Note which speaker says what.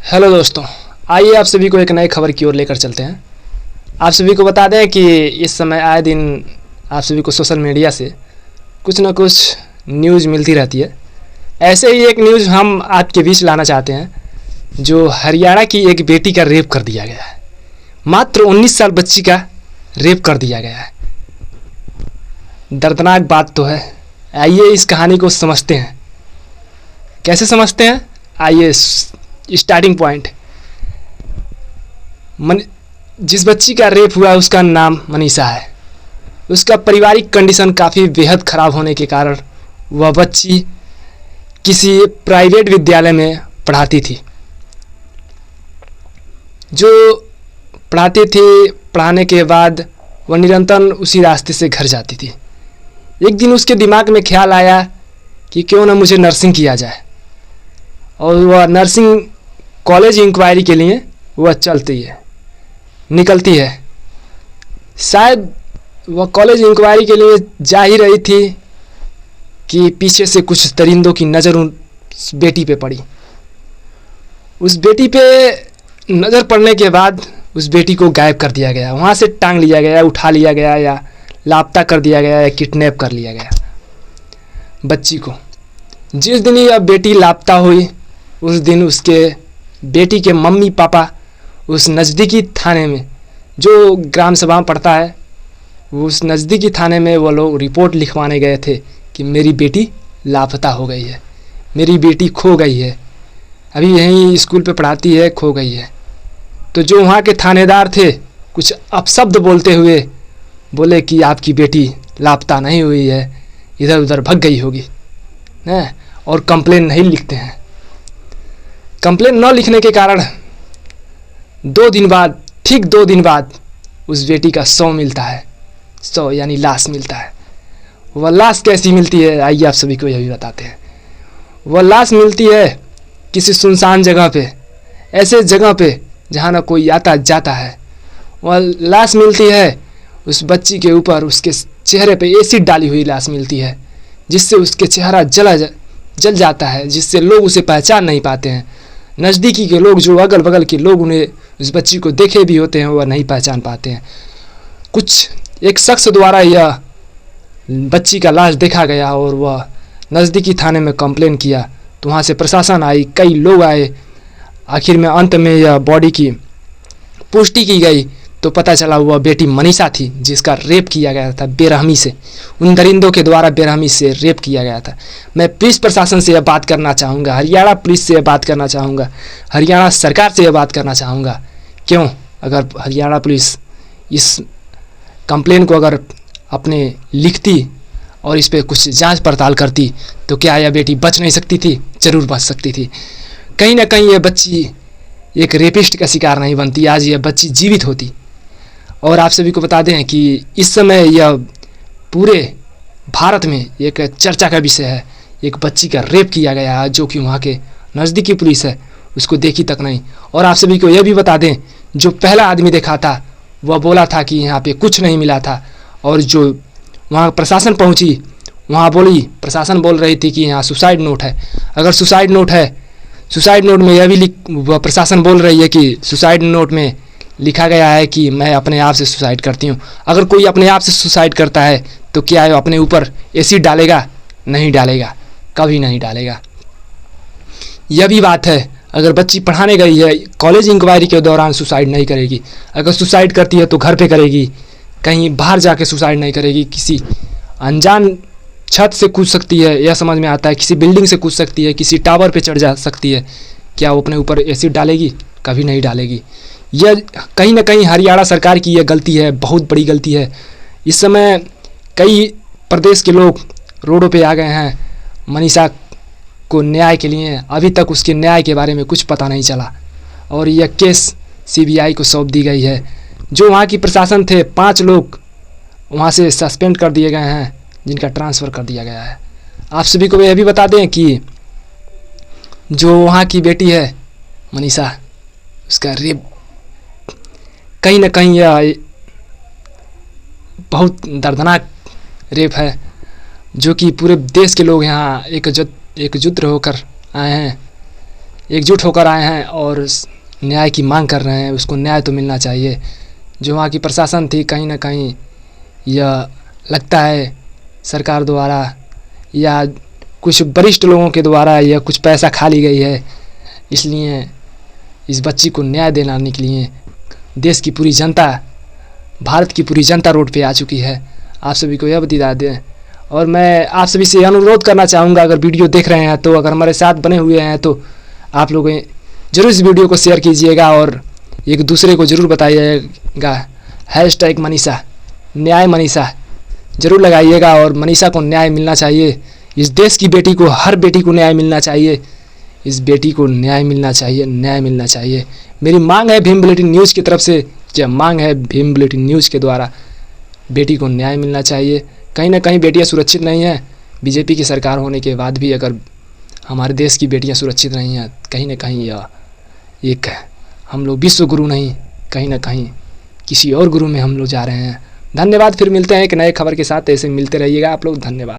Speaker 1: Hello दोस्तों, आइए आप सभी को एक नई खबर की ओर लेकर चलते हैं। आप सभी को बता दें कि इस समय आए दिन आप सभी को सोशल मीडिया से कुछ न कुछ न्यूज़ मिलती रहती है। ऐसे ही एक न्यूज़ हम आपके बीच लाना चाहते हैं, जो हरियाणा की एक बेटी का रेप कर दिया गया है। मात्र 19 साल बच्ची का रेप कर दिया गया है। दर्दनाक बात तो है। आइए इस कहानी को समझते हैं। कैसे समझते हैं, आइए स्टार्टिंग पॉइंट। जिस बच्ची का रेप हुआ उसका नाम मनीषा है। उसका पारिवारिक कंडीशन काफ़ी बेहद ख़राब होने के कारण वह बच्ची किसी प्राइवेट विद्यालय में पढ़ाती थी। जो पढ़ाती थी, पढ़ाने के बाद वह निरंतर उसी रास्ते से घर जाती थी। एक दिन उसके दिमाग में ख्याल आया कि क्यों ना मुझे नर्सिंग किया जाए, और वह नर्सिंग कॉलेज इंक्वायरी के लिए वह निकलती है। शायद वह कॉलेज इंक्वायरी के लिए जा ही रही थी कि पीछे से कुछ दरिंदों की नज़र उस बेटी पे पड़ी। उस बेटी पे नज़र पड़ने के बाद उस बेटी को गायब कर दिया गया। वहाँ से टांग लिया गया, उठा लिया गया, या लापता कर दिया गया, या किडनैप कर लिया गया बच्ची को। जिस दिन यह बेटी लापता हुई, उस दिन उसके बेटी के मम्मी पापा उस नज़दीकी थाने में, जो ग्राम सभा पड़ता है, उस नज़दीकी थाने में वो लोग रिपोर्ट लिखवाने गए थे कि मेरी बेटी लापता हो गई है, मेरी बेटी खो गई है, अभी यहीं स्कूल पे पढ़ाती है, खो गई है। तो जो वहाँ के थानेदार थे, कुछ अपशब्द बोलते हुए बोले कि आपकी बेटी लापता नहीं हुई है, इधर उधर भग गई होगी, हैं, और कंप्लेन नहीं लिखते हैं। कंप्लेन न लिखने के कारण 2 दिन बाद, ठीक 2 दिन बाद उस बेटी का शव मिलता है। शव यानी लाश मिलता है। वह लाश कैसी मिलती है, आइए आप सभी को यह भी बताते हैं। वह लाश मिलती है किसी सुनसान जगह पे, ऐसे जगह पे जहाँ ना कोई आता जाता है। वह लाश मिलती है उस बच्ची के ऊपर, उसके चेहरे पे एसिड डाली हुई लाश मिलती है, जिससे उसके चेहरा जल जाता है, जिससे लोग उसे पहचान नहीं पाते हैं। नज़दीकी के लोग, जो अगल बगल के लोग उन्हें, उस बच्ची को देखे भी होते हैं, वह नहीं पहचान पाते हैं। एक शख्स द्वारा यह बच्ची का लाश देखा गया और वह नज़दीकी थाने में कंप्लेन किया, तो वहाँ से प्रशासन आई, कई लोग आए। आखिर में अंत में यह बॉडी की पुष्टि की गई, तो पता चला वह बेटी मनीषा थी, जिसका रेप किया गया था बेरहमी से, उन दरिंदों के द्वारा बेरहमी से रेप किया गया था। मैं पुलिस प्रशासन से यह बात करना चाहूँगा, हरियाणा पुलिस से यह बात करना चाहूँगा, हरियाणा सरकार से यह बात करना चाहूँगा, क्यों अगर हरियाणा पुलिस इस कंप्लेन को अगर अपने लिखती और इस पर कुछ जांच पड़ताल करती, तो क्या यह बेटी बच नहीं सकती थी? ज़रूर बच सकती थी। कहीं ना कहीं यह बच्ची एक रेपिस्ट का शिकार नहीं बनती, आज यह बच्ची जीवित होती। और आप सभी को बता दें कि इस समय यह पूरे भारत में एक चर्चा का विषय है। एक बच्ची का रेप किया गया है, जो कि वहाँ के नज़दीकी पुलिस है उसको देखी तक नहीं। और आप सभी को यह भी बता दें, जो पहला आदमी देखा था वह बोला था कि यहाँ पे कुछ नहीं मिला था, और जो वहाँ प्रशासन पहुँची, वहाँ प्रशासन बोल रही थी कि यहाँ सुसाइड नोट है। अगर सुसाइड नोट है, सुसाइड नोट में यह भी प्रशासन बोल रही है कि सुसाइड नोट में लिखा गया है कि मैं अपने आप से सुसाइड करती हूँ। अगर कोई अपने आप से सुसाइड करता है तो क्या है, अपने ऊपर एसिड डालेगा? नहीं डालेगा, कभी नहीं डालेगा। यह भी बात है, अगर बच्ची पढ़ाने गई है, कॉलेज इंक्वायरी के दौरान सुसाइड नहीं करेगी। अगर सुसाइड करती है तो घर पे करेगी, कहीं बाहर जाके सुसाइड नहीं करेगी। किसी अनजान छत से कूद सकती है, यह समझ में आता है, किसी बिल्डिंग से कूद सकती है, किसी टावर पे चढ़ जा सकती है। क्या वो अपने ऊपर एसिड डालेगी? कभी नहीं डालेगी। यह कहीं ना कहीं हरियाणा सरकार की यह गलती है, बहुत बड़ी गलती है। इस समय कई प्रदेश के लोग रोडों पे आ गए हैं मनीषा को न्याय के लिए। अभी तक उसके न्याय के बारे में कुछ पता नहीं चला, और यह केस सीबीआई को सौंप दी गई है। जो वहाँ की प्रशासन थे, 5 लोग वहाँ से सस्पेंड कर दिए गए हैं, जिनका ट्रांसफ़र कर दिया गया है। आप सभी को यह भी बता दें कि जो वहाँ की बेटी है मनीषा, उसका रेप कहीं ना कहीं यह बहुत दर्दनाक रेप है, जो कि पूरे देश के लोग यहाँ एकजुट होकर आए हैं एकजुट होकर आए हैं और न्याय की मांग कर रहे हैं। उसको न्याय तो मिलना चाहिए। जो वहाँ की प्रशासन थी, कहीं ना कहीं यह लगता है सरकार द्वारा या कुछ वरिष्ठ लोगों के द्वारा यह कुछ पैसा खा ली गई है। इसलिए इस बच्ची को न्याय दिलाने के लिए देश की पूरी जनता, भारत की पूरी जनता रोड पे आ चुकी है। आप सभी को यह बता दें और मैं आप सभी से अनुरोध करना चाहूँगा, अगर वीडियो देख रहे हैं तो, अगर हमारे साथ बने हुए हैं तो आप लोग ज़रूर इस वीडियो को शेयर कीजिएगा और एक दूसरे को ज़रूर बताइएगा। हैशटैग मनीषा, न्याय मनीषा ज़रूर लगाइएगा और मनीषा को न्याय मिलना चाहिए। इस देश की बेटी को, हर बेटी को न्याय मिलना चाहिए। इस बेटी को न्याय मिलना चाहिए, न्याय मिलना चाहिए। मेरी मांग है भीम बुलेटिन न्यूज़ की तरफ से, यह मांग है भीम बुलेटिन न्यूज़ के द्वारा, बेटी को न्याय मिलना चाहिए। कहीं ना कहीं बेटियां सुरक्षित नहीं हैं। बीजेपी की सरकार होने के बाद भी अगर हमारे देश की बेटियां सुरक्षित नहीं हैं, कहीं ना कहीं यह एक हम लोग विश्व गुरु नहीं, कहीं ना कहीं किसी और गुरु में हम लोग जा रहे हैं। धन्यवाद। फिर मिलते हैं एक नए खबर के साथ। ऐसे मिलते रहिएगा आप लोग। धन्यवाद।